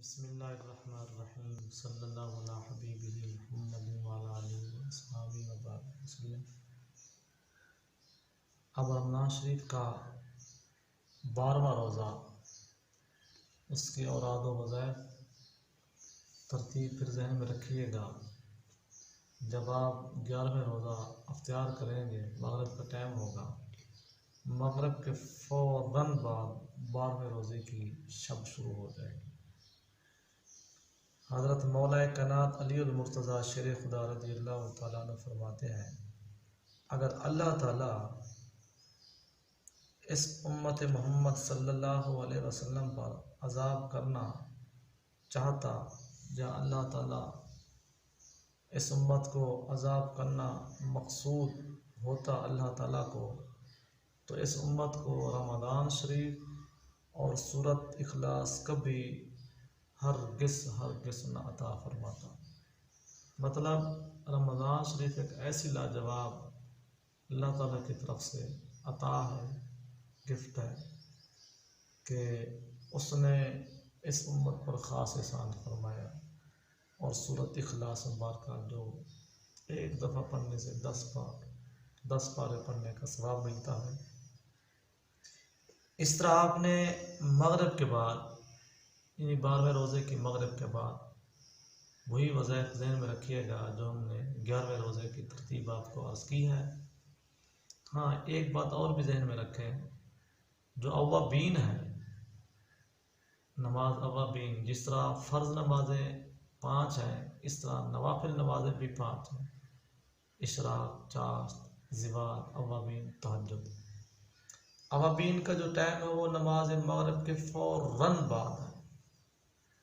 बिस्मिल्लाहिर्रहमानिर्रहीम सल्लल्लाहु अला हबीबिही मुहम्मदिन व अला आलिहि व अस्हाबिहि व बारिक वसल्लम। अब रमज़ान शरीफ का 12वां रोज़ा, उसकी औराद व वज़ाइफ तरतीब फिर जहन में रखिएगा। जब आप 11वें रोज़ा अख्तियार करेंगे, मगरिब का टाइम होगा, मगरिब के फ़ौरन बाद 12वें रोज़े की शब शुरू हो जाएगी। हज़रत मौलाए कायनात अली मुर्तज़ा शेर खुदा रज़ियल्लाहु तआला अन्हु फरमाते हैं, अगर अल्लाह ताला इस उम्मत मोहम्मद सल्लल्लाहु अलैहि वसल्लम पर अज़ाब करना चाहता, या अल्लाह ताला इस उम्मत को अज़ाब करना मकसूद होता अल्लाह ताला को, तो इस उम्मत को रमज़ान शरीफ और सूरत इखलास कभी हरगिज़ न अता फरमाता। मतलब रमज़ान शरीफ एक ऐसी लाजवाब अल्लाह ताला की तरफ से अता है, गिफ्ट है, कि उसने इस उम्मत पर ख़ास एहसान फरमाया। और सूरत इखलास मुबारक जो एक दफ़ा पढ़ने से 10 पारे पढ़ने का सवाब मिलता है। इस तरह आपने मगरिब के बाद, यानी 12वें रोज़े की मगरिब के बाद, वही वज़ाइफ ज़हन में रखिएगा जो हमने 11वें रोज़े की तरतीब आपको अर्ज़ की है। हाँ, एक बात और भी ज़हन में रखें, जो अव्वाबीन है, नमाज अव्वाबीन, जिस तरह फ़र्ज़ नमाजें 5 हैं, इस तरह नवाफिल नमाजें भी 5 हैं। इशराक, चाश्त, ज़िवाल, अव्वाबीन, तहज्जुद। अव्वाबीन का जो टाइम है वो नमाज मगरिब के फ़ौरन बाद है।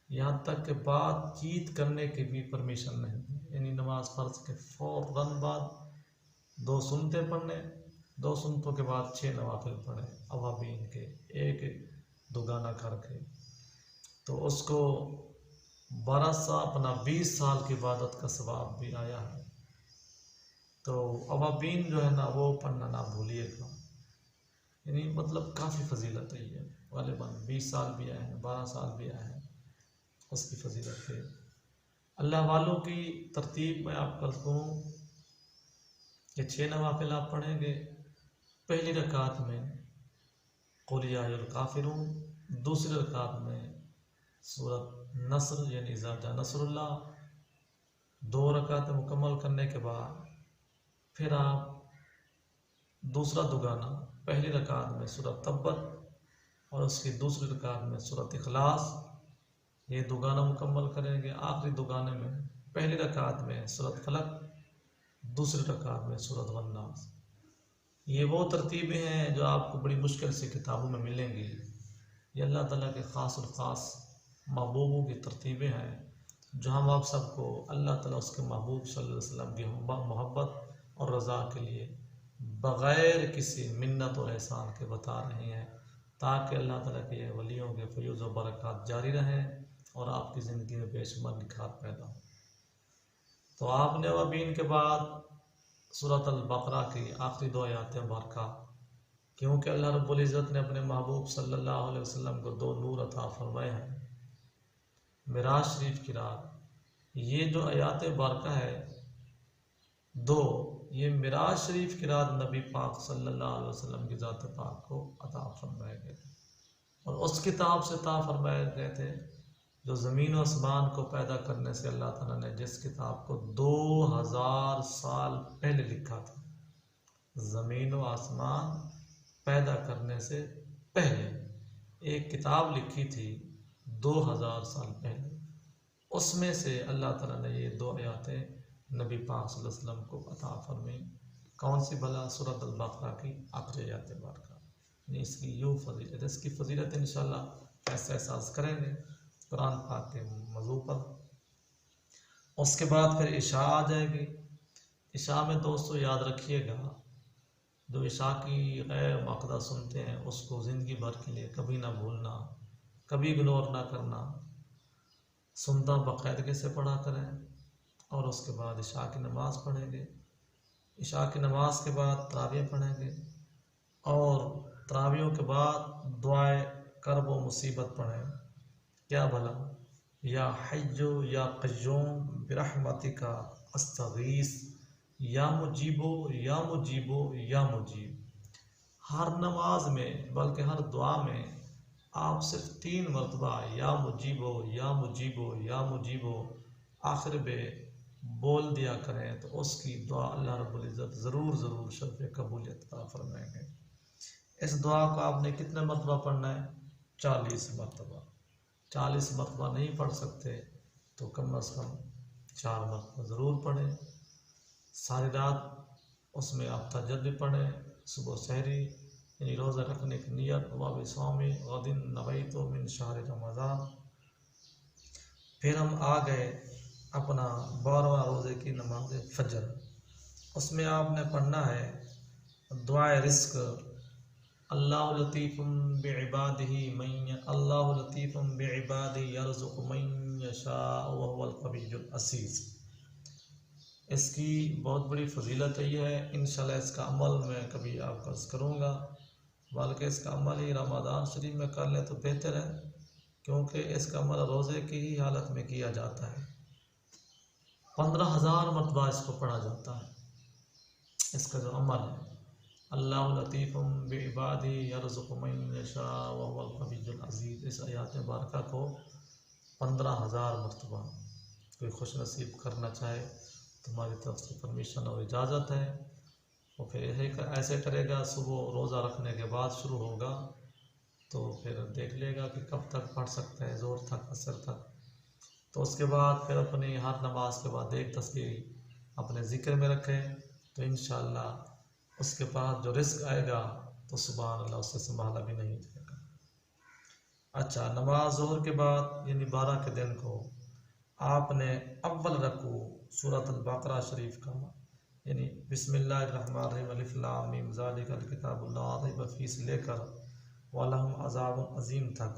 यहाँ तक कि बातचीत करने की भी परमिशन नहीं है, यानी नमाज फ़र्ज के फ़ौरन बाद 2 सुन्नतें पढ़ने, 2 सुन्नतों के बाद 6 नवाफिल पढ़े अवाबीन के, एक दुगाना करके, तो उसको 12 साल अपना 20 साल की इबादत का सवाब भी आया है। तो अवाबीन जो है ना, वो पढ़ना ना भूलिएगा, यानी मतलब काफ़ी फजीलत है ये। गालिबन 20 साल भी आए हैं, 12 साल भी आए हैं, उसकी फजीलत है। अल्लाह वालों की तरतीब में आप कर दूँ कि 6 नवाफिल आप पढ़ेंगे। पहली रकात में कुल या अय्युहल काफिरून, दूसरी रकात में सूरत नस्र यानी इज़ा जा नस्रुल्लाह। 2 रकातें मुकम्मल करने के बाद फिर आप दूसरा दुगाना, पहली रकात में सूरत तब्बत और उसकी दूसरी रकात में सूरत इखलास, ये दुगाना मुकम्मल करेंगे। आखिरी दुगाने में पहली रकात में सूरत फलक, दूसरी रकात में सूरत वन्नास। ये वो तरतीबें हैं जो आपको बड़ी मुश्किल से किताबों में मिलेंगी। ये अल्लाह ताला के ख़ास और ख़ास महबूबों की तरतीबें हैं, जो हम आप सबको अल्लाह ताला उसके महबूब सल्लल्लाहु अलैहि वसल्लम की मोहब्बत और रज़ा के लिए बग़ैर किसी मिन्नत और एहसान के बता रहे हैं, ताकि अल्लाह ताला के वलियों के फ़यूज़ व बरक़ात जारी रहें और आपकी ज़िंदगी में बेशुमार निखार पैदा हो। तो आपने अवाबीन के बाद सूरत अल-बक़रा की आखिरी 2 आयतें मुबारका, क्योंकि अल्लाह रब्बुल इज़्ज़त ने अपने महबूब सल्लल्लाहु अलैहि वसल्लम को 2 नूर अता फरमाए हैं मिराज शरीफ की रात। ये जो आयत मुबारका है 2, ये मिराज शरीफ की रात नबी पाक सल्लल्लाहु अलैहि वसल्लम की ज़ात पाक को अता फरमाए गए और उस किताब से अता फरमाए गए थे जो ज़मीन और आसमान को पैदा करने से अल्लाह ताला ने जिस किताब को 2000 साल पहले लिखा था। ज़मीन और आसमान पैदा करने से पहले एक किताब लिखी थी 2000 साल पहले, उसमें से अल्लाह ताला ने ये 2 आयतें नबी पाक सल्लल्लाहु अलैहि वसल्लम को अता फरमाई। कौन सी भला? सूरत अल-बक़रा की आखिरी आयत मुबारका। इसकी यूँ फजीलत, इसकी फजीलत इंशाअल्लाह कैसे एहसास करेंगे कुरान पाक के मौजू पर। उसके बाद फिर इशा आ जाएगी। इशा में दोस्तों याद रखिएगा, जो इशा की गैर मुअक्कदा सुनते हैं उसको ज़िंदगी भर के लिए कभी ना भूलना, कभी इग्नोर ना करना, सुनता बाकायदगी से पढ़ा करें। और उसके बाद इशा की नमाज़ पढ़ेंगे। इशा की नमाज के बाद तरावियाँ पढ़ेंगे और तरावियों के बाद दुआए कर्ब व मुसीबत पढ़ें। क्या भला या हय्यो या क़य्यूम बिरहमतिका अस्तगीस, या मुजीबो या मुजीबो या मुजीब। हर नमाज में बल्कि हर दुआ में आप सिर्फ 3 मरतबा या मुजीबो या मुजीबो या मुजीबो आखिर में बोल दिया करें, तो उसकी दुआ अल्लाह रब्बुल इज़्ज़त ज़रूर शर्फ़ कबूलियत अता फरमाएंगे। इस दुआ को आपने कितने मरतबा पढ़ना है? 40 मरतबा। 40 मरतबा नहीं पढ़ सकते तो कम अज़ कम 4 मरतबा ज़रूर पढ़ें। सारी रात उसमें आप तहज्जुद भी पढ़ें, सुबह सहरी यानी रोज़ा रखने की नियत, व बिस्वामी गदिन नवैतु मिन शहर रमज़ान। फिर हम आ गए अपना 12वां रोज़े की नमाज फजर। उसमें आपने पढ़ना है दुआए रिस्क, अल्लाहु लतीफ़ुम बिइबादिही अल्लाहु लतीफ़ुम बिइबादिही यरज़ुक़ु मन यशाअ व हुवल क़विय्युल अज़ीज़। इसकी बहुत बड़ी फजीलत है। इंशाल्लाह इसका अमल मैं कभी आपको अर्ज़ करूँगा, बल्कि इसका अमल ही रमज़ान शरीफ में कर लें तो बेहतर है, क्योंकि इसका अमल रोज़े की ही हालत में किया जाता है। 15,000 मरतबा इसको पढ़ा जाता है। इसका जो अमल है, अल्लाहु लतीफ़ुम बिइबादिही यरज़ुक़ु मन यशाअ व हुवल क़विय्युल अज़ीज़, इस आयत मुबारका को 15,000 मरतबा कोई खुश नसीब करना चाहे तो हमारी तरफ से परमिशन और इजाज़त है। और फिर ऐसे करेगा, सुबह रोज़ा रखने के बाद शुरू होगा तो फिर देख लेगा कि कब तक पढ़ सकते हैं, ज़ोर तक, असर तक। तो उसके बाद फिर अपनी हर नमाज के बाद एक तस्बीह अपने ज़िक्र में रखें, तो इंशाअल्लाह उसके पास जो रिस्क आएगा तो सुभान अल्लाह उससे संभाला भी नहीं जाएगा। अच्छा, नमाज ज़ोहर के बाद यानी 12 के दिन को आपने अव्वल रकू सूरत अल-बक़रा शरीफ का यानी बिस्मिल्लाहिर्रहमानिर्रहीम अलिफ लाम मीम ज़ालिकल किताबु ला रैब फीह से लेकर वलहुम अज़ाबुन अज़ीम तक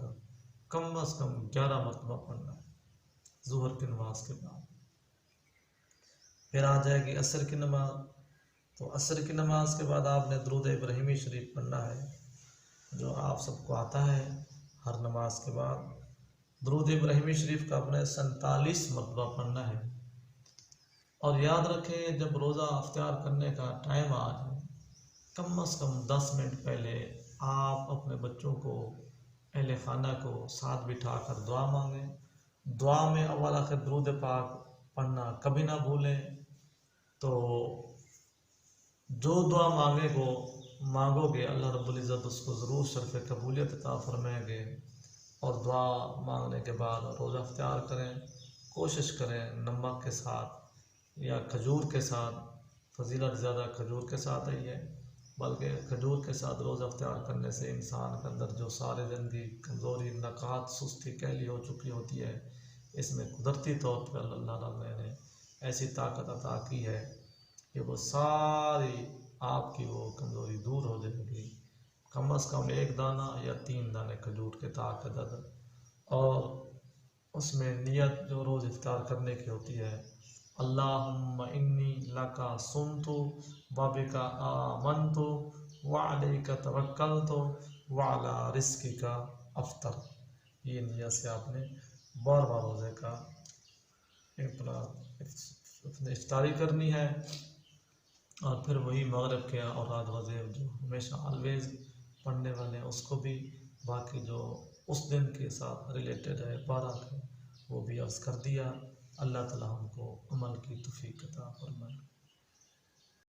कम अज़ कम 11 मरतबा पढ़ना है ज़ोहर की नमाज के बाद। फिर आ जाएगी असर की नमाज। तो असर की नमाज के बाद आपने दुरूद इब्राहिमी शरीफ पढ़ना है, जो आप सबको आता है। हर नमाज के बाद दुरूद इब्राहिमी शरीफ का अपने 47 मरतबा पढ़ना है। और याद रखें, जब रोज़ा अफ्तार करने का टाइम आ जाए, कम अज़ कम 10 मिनट पहले आप अपने बच्चों को, अहले खाना को साथ बिठा कर दुआ मांगें। दुआ में अव्वल आखिर दुरूद पाक पढ़ना कभी ना भूलें। तो जो दुआ मांगोगे अल्लाह रब्बुल इज़्ज़त उसको ज़रूर शर्फ़ कबूलियत अता फरमाएंगे। और दुआ मांगने के बाद रोज़ा अफ्तार करें। कोशिश करें नमक के साथ या खजूर के साथ, फजीलत ज़्यादा खजूर के साथ ही है, बल्कि खजूर के साथ रोज़ा अफ्तार करने से इंसान के अंदर जो सारे दिन की कमज़ोरी, नकात, सुस्ती, कैली हो चुकी होती है, इसमें कुदरती तौर पर अल्लाह ताला ने ऐसी ताकत अता की है कि वो सारी आपकी वो कमज़ोरी दूर हो जाएगी। कम अज़ कम 1 दाना या 3 दाने खजूर के ताकत। और उसमें नियत जो रोज़ इफ्तार करने की होती है, अल्लाहुम्मा इन्नी लका सुमतु व बिका आमनतु व अलैका तवक्कलतु व अला रिज़्क़िका अफ्तर। ये नियत से आपने 12 रोज़े का अपने इफ्तारी करनी है। और फिर वही मगरिब के और रात वज़े जो हमेशा ऑलवेज़ पढ़ने वाले हैं उसको भी, बाकी जो उस दिन के साथ रिलेटेड है 12 के, वो भी अर्ज़ कर दिया। अल्लाह ताला हमको अमल की तौफ़ीक़ अता फरमाए।